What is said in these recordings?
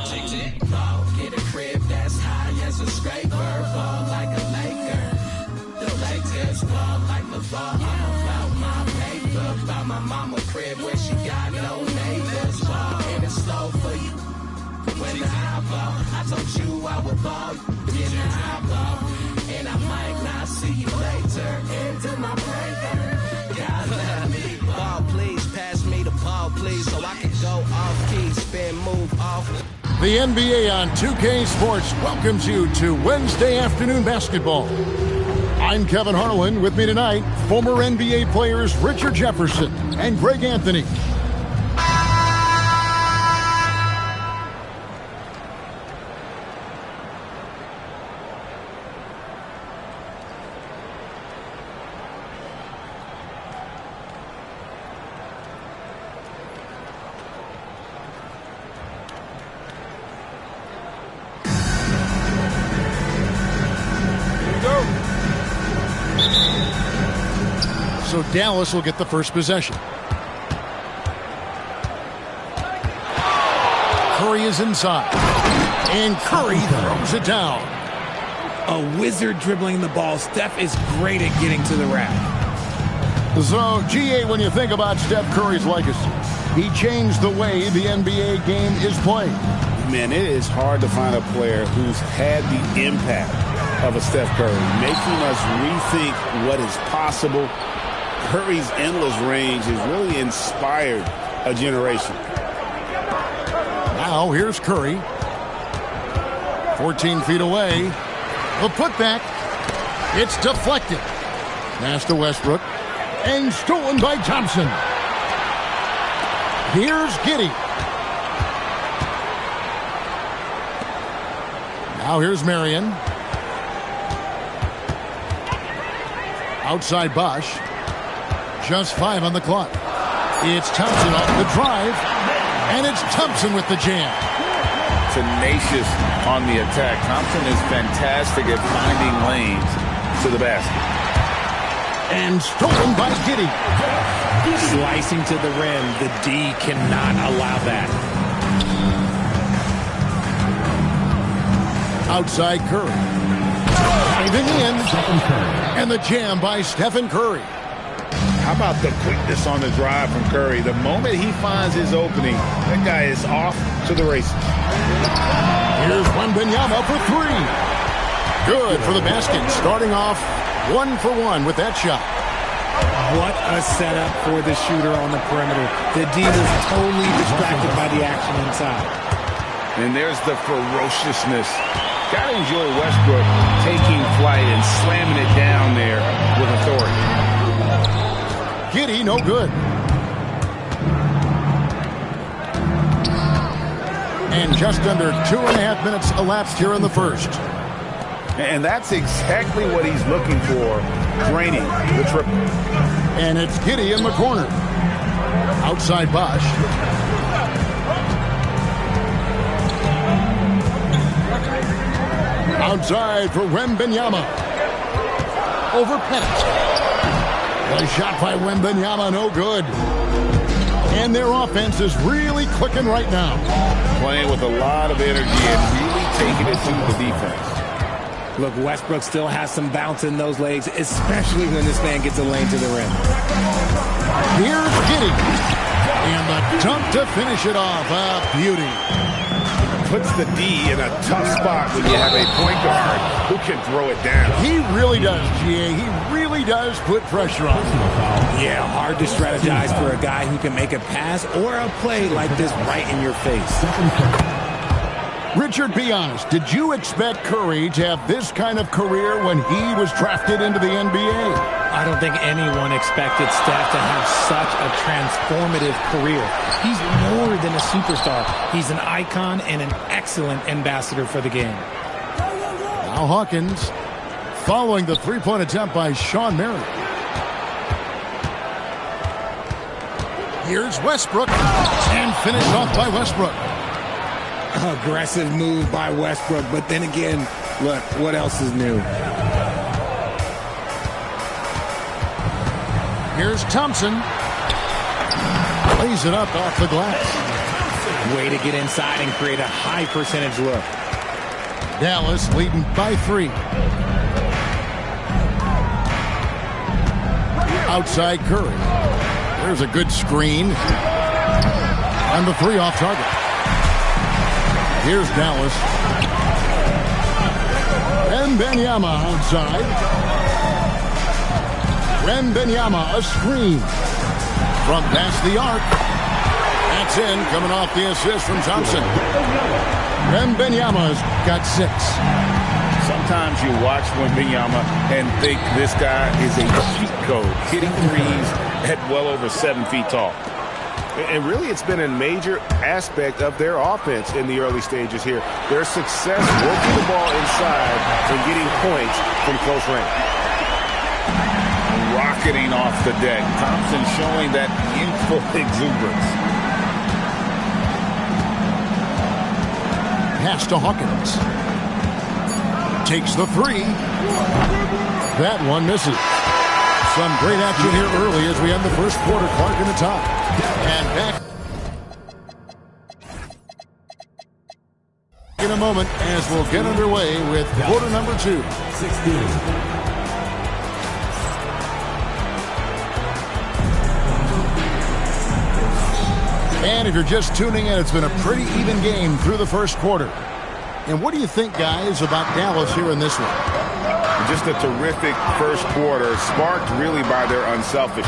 Ball, get a crib that's high as a scraper. Ball like a Laker. The Lakers ball like LeVar. I'm about my paper. About my mama crib where she got no neighbors. Ball, and it's slow for you. When I ball, I told you I would ball. Then I ball. And I might not see you later. Into my breaker. God let me ball, please. Pass me the ball, please. So I can go off key, spin, move off. The NBA on 2K Sports welcomes you to Wednesday afternoon basketball. I'm Kevin Harlan. With me tonight, former NBA players Richard Jefferson and Greg Anthony. So Dallas will get the first possession. Curry is inside. And Curry throws it down. A wizard dribbling the ball. Steph is great at getting to the rack. So, GA, when you think about Steph Curry's legacy, he changed the way the NBA game is played. Man, it is hard to find a player who's had the impact of a Steph Curry, making us rethink what is possible. Curry's endless range has really inspired a generation. Now here's Curry. 14 feet away. The putback. It's deflected. Pass to Westbrook. And stolen by Thompson. Here's Giddey. Now here's Marion. Outside Bosch. Just 5 on the clock. It's Thompson off the drive. And it's Thompson with the jam. Tenacious on the attack. Thompson is fantastic at finding lanes to the basket. And stolen by Giddey. Slicing to the rim. The D cannot allow that. Outside Curry. Driving in. And the jam by Stephen Curry. How about the quickness on the drive from Curry? The moment he finds his opening, that guy is off to the races. Here's Wembanyama for 3. Good for the basket. Starting off 1 for 1 with that shot. What a setup for the shooter on the perimeter. The D was totally distracted by the action inside. And there's the ferociousness. Gotta enjoy Westbrook taking flight and slamming it down there with authority. Giddey, no good. And just under 2.5 minutes elapsed here in the first. And that's exactly what he's looking for, draining the triple. And it's Giddey in the corner. Outside Bosch. Outside for Wembanyama. Over Pettit. A shot by Wembanyama, no good. And their offense is really clicking right now. Playing with a lot of energy and really taking it to the defense. Look, Westbrook still has some bounce in those legs, especially when this man gets a lane to the rim. Here's Giddey. And the dunk to finish it off. A beauty. Puts the D in a tough spot when you have a point guard who can throw it down. He really does, GA. He really does put pressure on him. Yeah, hard to strategize for a guy who can make a pass or a play like this right in your face. Richard, be honest. Did you expect Curry to have this kind of career when he was drafted into the NBA? I don't think anyone expected Steph to have such a transformative career. He's more than a superstar. He's an icon and an excellent ambassador for the game. Now Hawkins following the three-point attempt by Sean Marion. Here's Westbrook and finished off by Westbrook. Aggressive move by Westbrook, but then again, look, what else is new? Here's Thompson. Lays it up off the glass. Way to get inside and create a high percentage look. Dallas leading by 3. Outside Curry. There's a good screen. And the 3 off target. Here's Dallas. Wembanyama outside. Wembanyama, a screen. From past the arc. That's in, coming off the assist from Thompson. Wembanyama's got 6. Sometimes you watch Wembanyama and think this guy is a cheat code, hitting threes at well over 7 feet tall. And really, it's been a major aspect of their offense in the early stages here. Their success working the ball inside and getting points from close range. Rocketing off the deck. Thompson showing that youthful exuberance. Pass to Hawkins. Takes the 3. That one misses. Some great action here early as we end the first quarter. Clark in the top. And back in a moment as we'll get underway with quarter number 2. 16. And if you're just tuning in, it's been a pretty even game through the first quarter. And what do you think, guys, about Dallas here in this one? Just a terrific first quarter, sparked really by their unselfishness.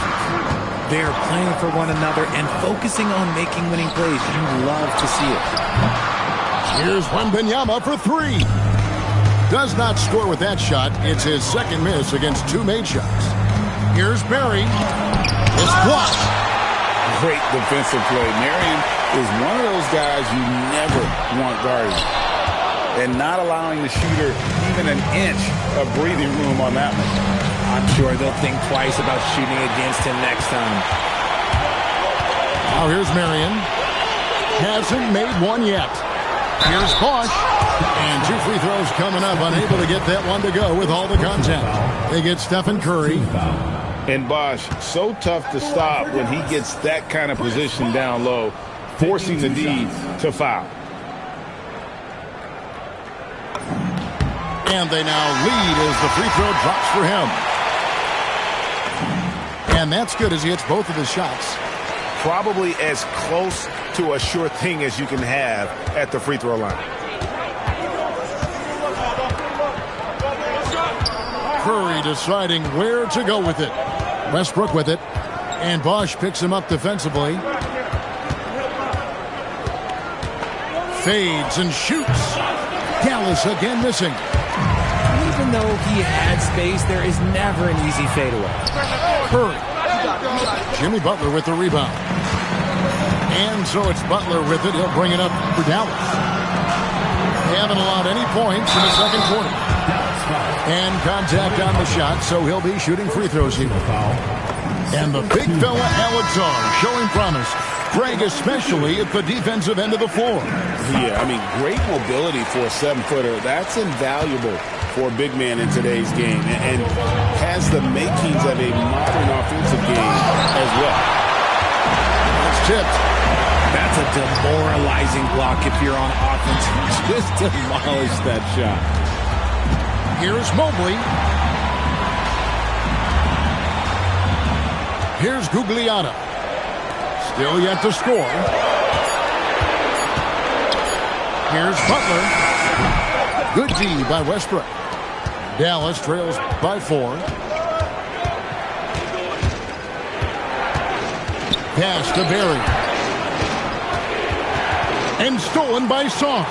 They're playing for one another and focusing on making winning plays. You love to see it. Here's Wembanyama for 3. Does not score with that shot. It's his second miss against 2 made shots. Here's Barry. It's blocked. Great defensive play. Marion is one of those guys you never want guarding. And not allowing the shooter even an inch of breathing room on that one. I'm sure they'll think twice about shooting against him next time. Now here's Marion. Hasn't made one yet. Here's Bosch. And 2 free throws coming up. Unable to get that one to go with all the contact. They get Stephen Curry. And Bosch, so tough to stop when he gets that kind of position down low, forcing the D to foul. And they now lead as the free throw drops for him. And that's good as he hits both of his shots. Probably as close to a sure thing as you can have at the free throw line. Curry deciding where to go with it. Westbrook with it. And Bosch picks him up defensively. Fades and shoots. Dallas again missing. Even though he had space, there is never an easy fadeaway. Curry. Jimmy Butler with the rebound. And so it's Butler with it. He'll bring it up for Dallas. They haven't allowed any points in the second quarter. And contact on the shot, so he'll be shooting free throws here. And the big fella, Alexar, showing promise. Greg, especially at the defensive end of the floor. Yeah, I mean, great mobility for a 7-footer. That's invaluable for a big man in today's game, and has the makings of a modern offensive game as well. It's tipped. That's a demoralizing block if you're on offense. Just demolish that shot. Here's Mobley. Here's Gugliotta. Still yet to score. Here's Butler. Good D by Westbrook. Dallas trails by 4. Pass to Barry. And stolen by Song.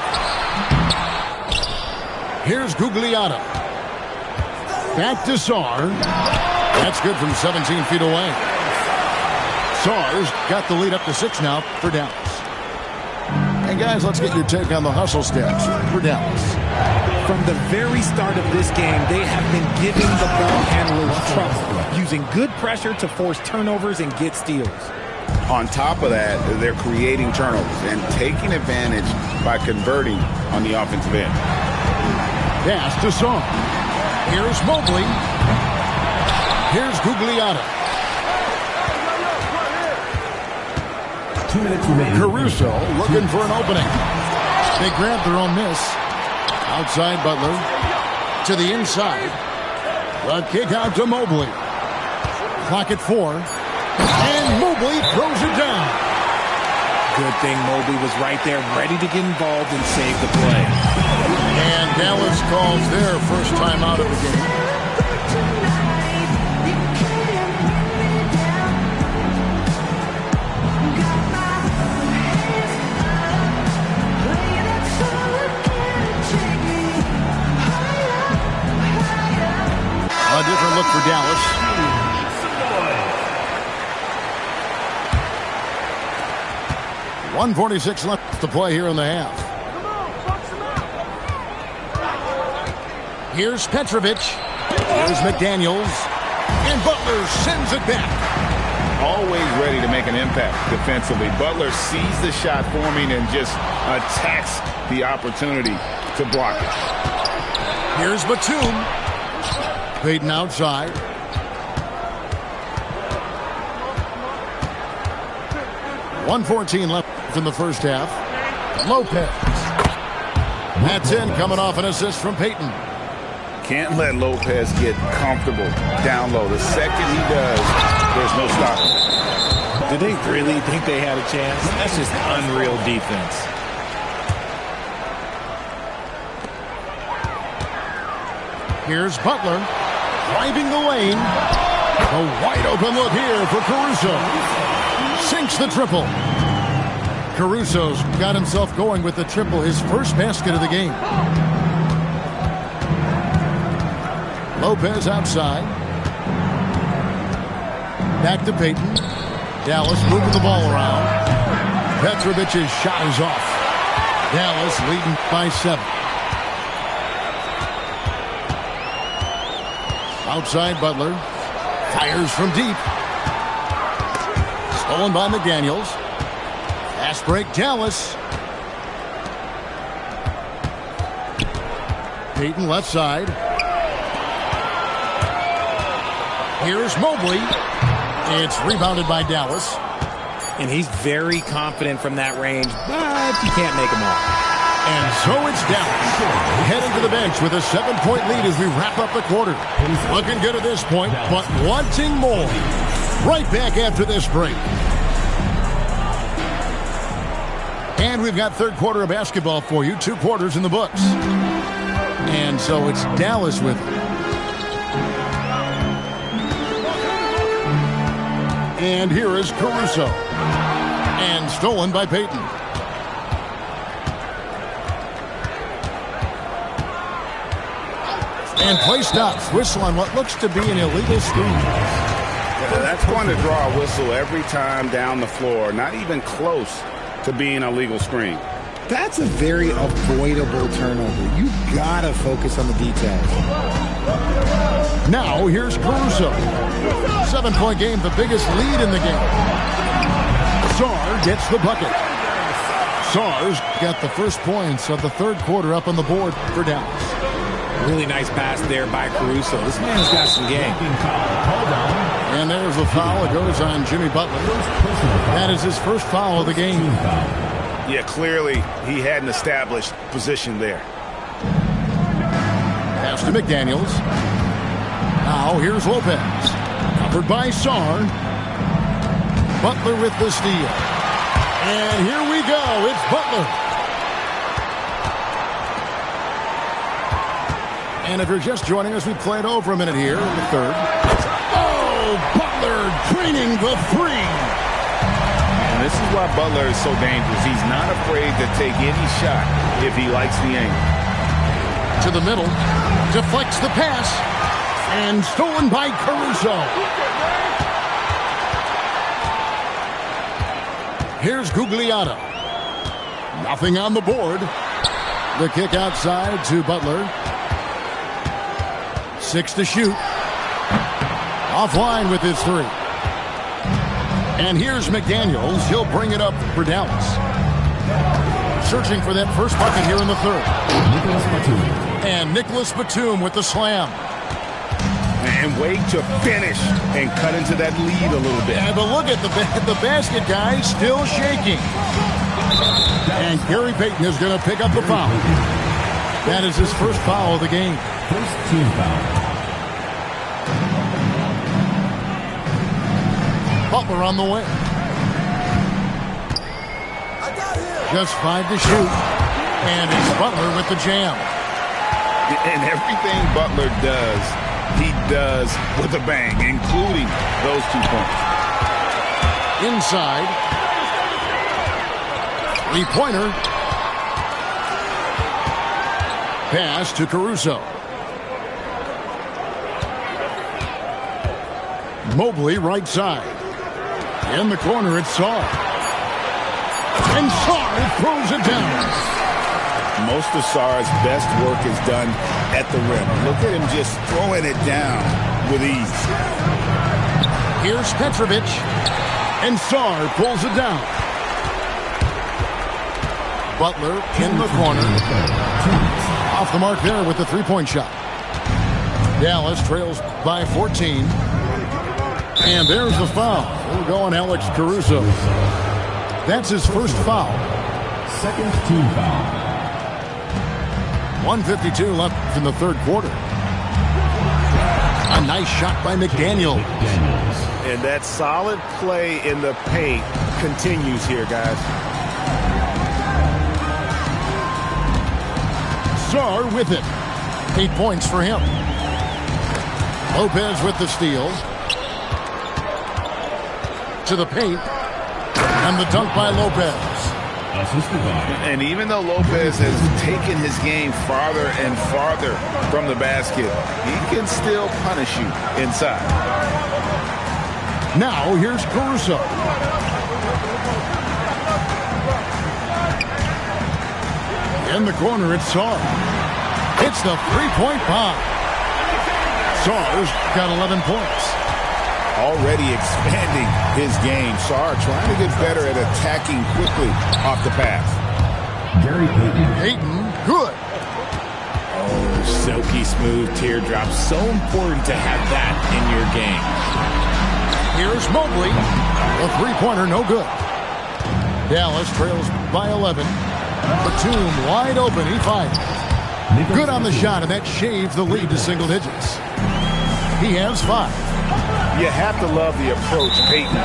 Here's Gugliotta. Back to Sarr. That's good from 17 feet away. Sarr's got the lead up to 6 now for Dallas. And guys, let's get your take on the hustle steps for Dallas. From the very start of this game, they have been giving the ball handlers trouble, using good pressure to force turnovers and get steals. On top of that, they're creating turnovers and taking advantage by converting on the offensive end. Pass to Song. Here's Mobley. Here's Gugliotta. 2 minutes remaining. Caruso looking for an opening. They grab their own miss. Outside Butler. To the inside. The kick out to Mobley. Clock at 4. And Mobley throws it down. Good thing Mobley was right there, ready to get involved and save the play. And Dallas calls their first time out of the game. A different look for Dallas. .146 left to play here in the half. Here's Petrovic. Here's McDaniels. And Butler sends it back. Always ready to make an impact defensively. Butler sees the shot forming and just attacks the opportunity to block it. Here's Batum. Payton outside. .114 left in the first half. Lopez. That's in, coming off an assist from Payton. Can't let Lopez get comfortable down low. The second he does, there's no stopping. Did they really think they had a chance? That's just unreal defense. Here's Butler. Driving the lane. A wide open look here for Caruso. Sinks the triple. Caruso's got himself going with the triple, his first basket of the game. Lopez outside. Back to Payton. Dallas moving the ball around. Petrovic's shot is off. Dallas leading by 7. Outside Butler. Fires from deep. Stolen by McDaniels. Fast break Dallas. Payton left side. Here's Mobley. It's rebounded by Dallas. And he's very confident from that range, but you can't make him all. And so it's Dallas heading to the bench with a 7-point lead as we wrap up the quarter. Looking good at this point, but wanting more. Right back after this break. And we've got third quarter of basketball for you. 2 quarters in the books. And so it's Dallas with it. And here is Caruso. And stolen by Payton. And play stops. Whistle on what looks to be an illegal screen. Yeah, that's going to draw a whistle every time down the floor. Not even close to being a legal screen. That's a very avoidable turnover. You gotta focus on the details. Now here's Caruso. 7-point game, the biggest lead in the game. Sarr gets the bucket. Sarr's got the first points of the third quarter up on the board for Dallas. Really nice pass there by Caruso. This man's got some game. And there's the foul. It goes on Jimmy Butler. That is his first foul of the game. Yeah, clearly he had an established position there. Pass to McDaniels. Now here's Lopez. Covered by Sarr. Butler with the steal. And here we go. It's Butler. And if you're just joining us, we played over a minute here in the third. Oh, Butler draining the 3. And this is why Butler is so dangerous. He's not afraid to take any shot if he likes the angle. To the middle. Deflects the pass. And stolen by Caruso. Here's Gugliotta. Nothing on the board. The kick outside to Butler. 6 to shoot. Offline with his 3. And here's McDaniels. He'll bring it up for Dallas. Searching for that first bucket here in the third. And Nicholas Batum with the slam. and wait to finish and cut into that lead a little bit. Yeah, but look at the basket, guys, still shaking. And Gary Payton is going to pick up the foul. That is his first foul of the game. First team foul. Butler on the way. Just 5 to shoot. And it's Butler with the jam. And everything Butler does, he does with a bang, including those 2 points. Inside. Three-pointer. Pass to Caruso. Mobley right side. In the corner, it's Sarr. And Sarr throws it down. Most of Sarr's best work is done at the rim. Look at him just throwing it down with ease. Here's Petrovic. And Sarr pulls it down. Butler in the corner. Off the mark there with the three-point shot. Dallas trails by 14. And there's the foul. We're going Alex Caruso. That's his first foul. Second team foul. 1:52 left in the third quarter. A nice shot by McDaniel. And that solid play in the paint continues here, guys. Sarr with it. 8 points for him. Lopez with the steal. To the paint. And the dunk by Lopez. And even though Lopez has taken his game farther and farther from the basket, he can still punish you inside. Now here's Caruso. In the corner, it's Sarr. It's the three-point bomb. Sarr's got 11 points. Already expanding his game. Sarr trying to get better at attacking quickly off the pass. Gary Payton. Payton, good. Oh, silky smooth teardrop. So important to have that in your game. Here's Mobley. The three-pointer, no good. Dallas trails by 11. Batum wide open. He fires. Good on the shot, and that shaves the lead to single digits. He has 5. You have to love the approach Payton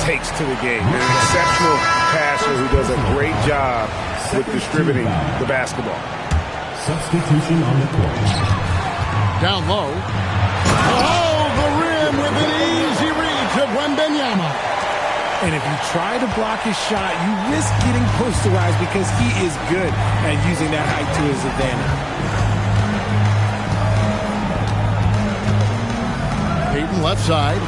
takes to the game. An exceptional passer who does a great job with distributing the basketball. Substitution on the court. Down low. Oh, the rim with an easy read to Wembanyama. And if you try to block his shot, you risk getting posterized because he is good at using that height to his advantage. Payton left side.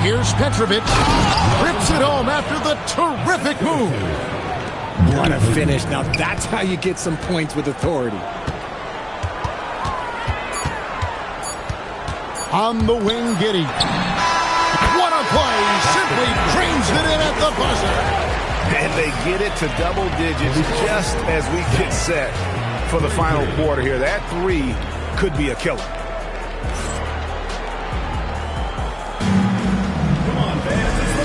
Here's Petrovic. Rips it home after the terrific move. What a finish. Now that's how you get some points with authority. On the wing, Giddey. What a play. Simply drains it in at the buzzer. And they get it to double digits just as we get set for the final quarter here. That three could be a killer.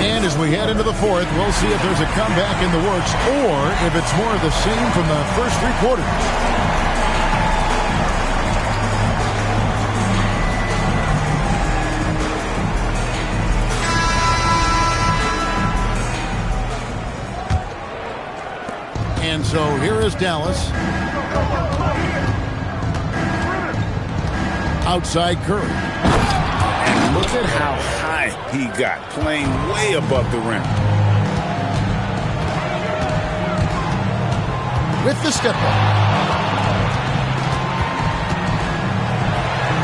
And as we head into the fourth, we'll see if there's a comeback in the works or if it's more of the same from the first 3 quarters. And so here is Dallas. Outside Curry. And look at how high he got, playing way above the rim. With the step back.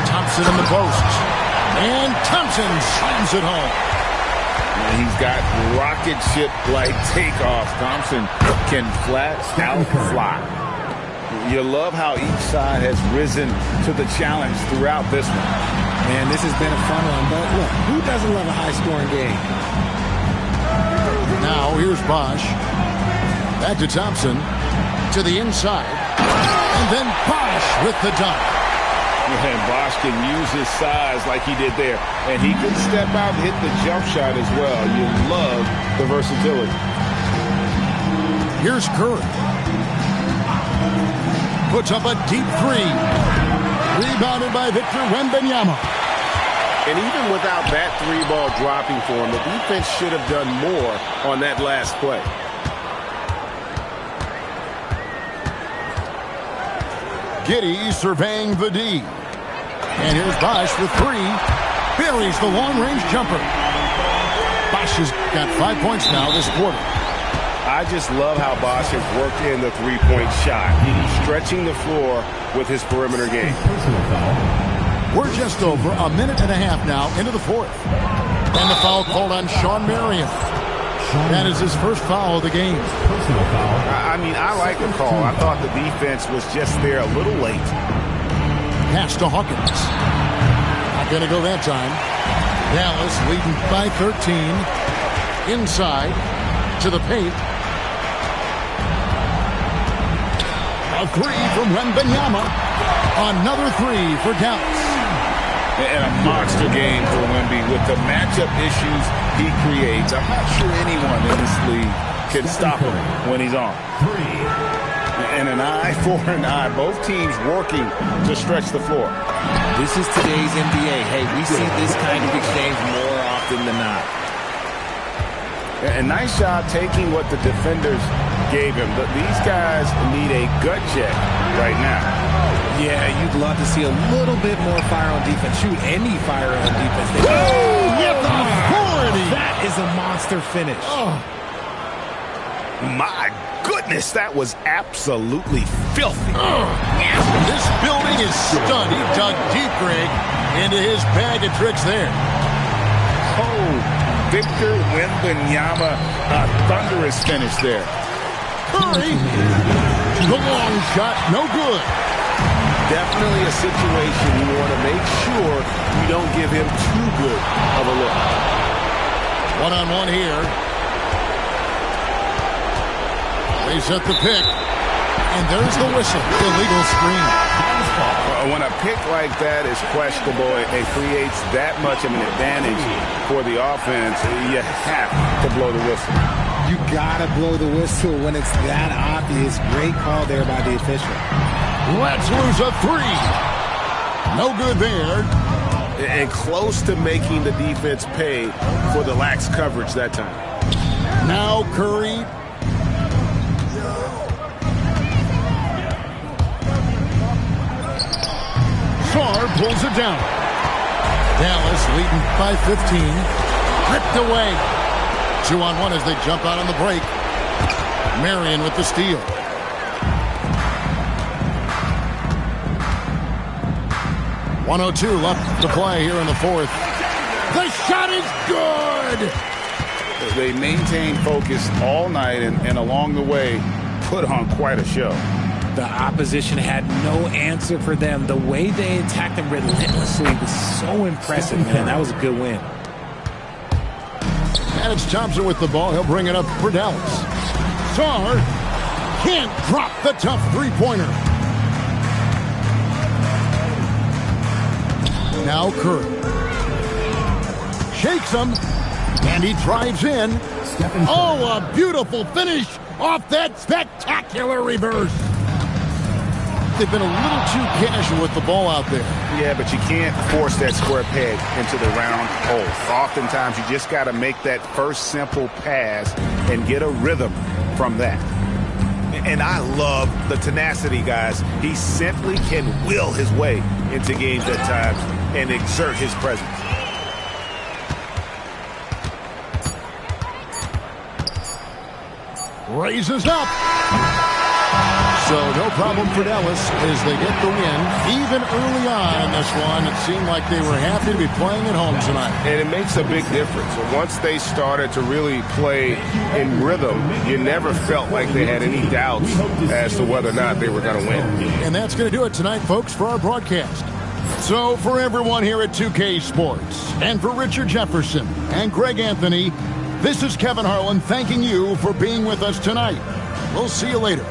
Thompson in the post. And Thompson slams it home. And he's got rocket ship-like takeoff. Thompson can flat out fly. You love how each side has risen to the challenge throughout this one. Man, this has been a fun one, but look, who doesn't love a high-scoring game? Now here's Bosch. Back to Thompson. To the inside. And then Bosch with the dunk. And Bosch can use his size like he did there. And he can step out and hit the jump shot as well. You love the versatility. Here's Curry. Puts up a deep three. Rebounded by Victor Wembanyama. And even without that three ball dropping for him, the defense should have done more on that last play. Giddey surveying the D. And here's Bosch with three. Buries the long-range jumper. Bosch has got 5 points now this quarter. I just love how Bosch has worked in the three-point shot, stretching the floor with his perimeter game. We're just over a minute and a half now into the fourth. And the foul called on Shawn Marion. That is his first foul of the game. I mean, I like the call. I thought the defense was just there a little late. Pass to Hawkins. Not going to go that time. Dallas leading by 13. Inside to the paint. A three from Wembanyama. Another three for Dallas. And a monster game for Wemby with the matchup issues he creates. I'm not sure anyone in this league can stop him when he's on. And an eye for an eye. Both teams working to stretch the floor. This is today's NBA. Hey, we see this kind of exchange more often than not. And nice job taking what the defenders gave him. But these guys need a gut check right now. Yeah, you'd love to see a little bit more fire on defense. Shoot, any fire on defense. With authority! That is a monster finish. Oh. My goodness, that was absolutely filthy. This building is stunned. He dug deep, Greg, into his bag of tricks there. Oh, Victor Wembanyama, a thunderous finish there. Curry, the long shot, no good. Definitely a situation you want to make sure you don't give him too good of a look. One-on-one here. They set the pick. And there's the whistle. Illegal screen. When a pick like that is questionable, it creates that much of an advantage for the offense. You have to blow the whistle. You gotta blow the whistle when it's that obvious. Great call there by the official. Let's lose a three. No good there. And close to making the defense pay for the lax coverage that time. Now Curry. Sarr pulls it down. Dallas leading by 15. Ripped away. 2-on-1 as they jump out on the break. Marion with the steal. .102 left to play here in the fourth. The shot is good! They maintained focus all night and along the way put on quite a show. The opposition had no answer for them. The way they attacked them relentlessly was so impressive, man. That was a good win. And it's Thompson with the ball. He'll bring it up for Dallas. Sarr can't drop the tough three-pointer. Now Curry. Shakes him. And he drives in. Oh, a beautiful finish off that spectacular reverse. They've been a little too casual with the ball out there. Yeah, but you can't force that square peg into the round hole. Oftentimes, you just got to make that first simple pass and get a rhythm from that. And I love the tenacity, guys. He simply can will his way into games at times and exert his presence. Raises up. So no problem for Dallas as they get the win. Even early on in this one, it seemed like they were happy to be playing at home tonight. And it makes a big difference. Once they started to really play in rhythm, you never felt like they had any doubts as to whether or not they were going to win. And that's going to do it tonight, folks, for our broadcast. So for everyone here at 2K Sports, and for Richard Jefferson and Greg Anthony, this is Kevin Harlan thanking you for being with us tonight. We'll see you later.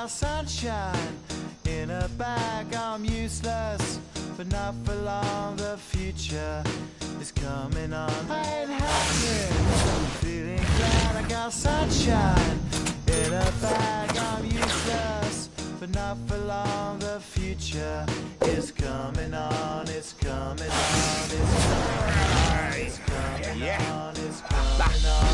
Sunshine in a bag, I'm useless, but not for long. The future is coming on. I ain't happy, I'm feeling glad I got sunshine in a bag. I'm useless, but not for long. The future is coming on. It's coming on. It's coming on. It's coming on. It's coming on.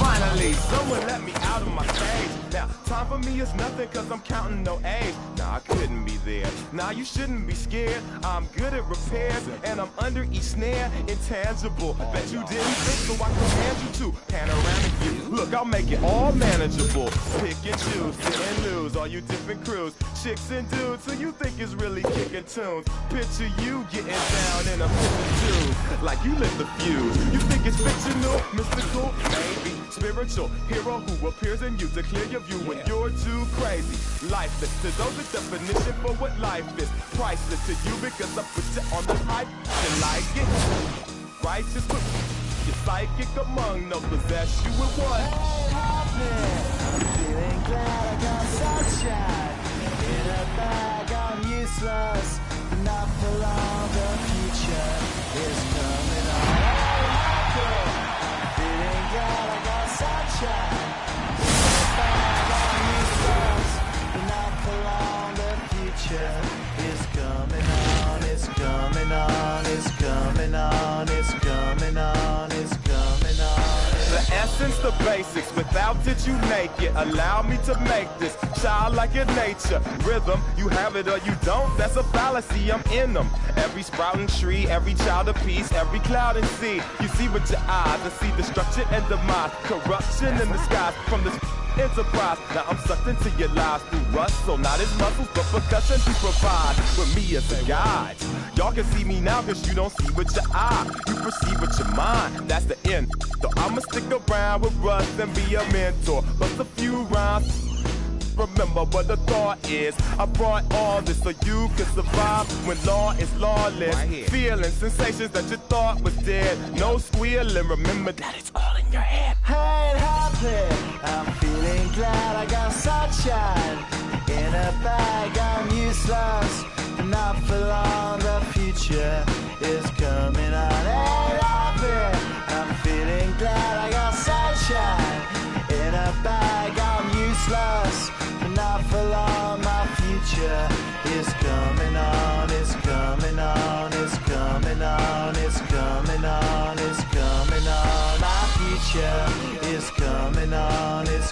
Finally, someone let me out of my cage. Now, time for me is nothing cause I'm counting no A's. Nah, I couldn't be there. Nah, you shouldn't be scared. I'm good at repairs and I'm under each snare. Intangible, bet you didn't think, so I command you to panoramic view. Look, I'll make it all manageable. Pick and choose, sit and lose, all you different crews. Chicks and dudes who you think is really kicking tunes. Picture you getting down in a picture tube, like you lit the fuse. You think it's fictional, mystical, maybe spiritual hero who appears in you to clear your view when you're too crazy. Lifeless to those, the definition for what life is. Priceless to you because I put you on the hype. You like it? Righteous, but you're psychic among no possess you with one. I'm feeling glad I got sunshine in a bag. I'm useless, but not for long. The future is coming on. I'm feeling glad I got sunshine in a bag. I'm useless, but not for long. The future is coming on. It's coming on. It's coming on. It's coming on. It's coming on. The essence, the basics, without it you naked. Allow me to make this childlike in nature. Rhythm, you have it or you don't, that's a fallacy, I'm in them. Every sprouting tree, every child of peace, every cloud and sea. You see with your eyes and see destruction and demise. Corruption in the skies from this enterprise. Now I'm sucked into your lives through rust, so not as muscles, but percussion to provide with me as a guide. Y'all can see me now cause you don't see with your eye. You perceive with your mind, that's the end. So I'ma stick around with Russ and be a mentor. Bust a few rhymes. Remember what the thought is. I brought all this so you can survive when law is lawless. Feeling sensations that you thought was dead. No squealing, remember that it's all in your head. I ain't happy, I'm feeling glad I got sunshine in a bag. I'm useless, but not for long. My future is coming on, it's coming on, it's coming on, it's coming on, it's coming on. My future is coming on, it's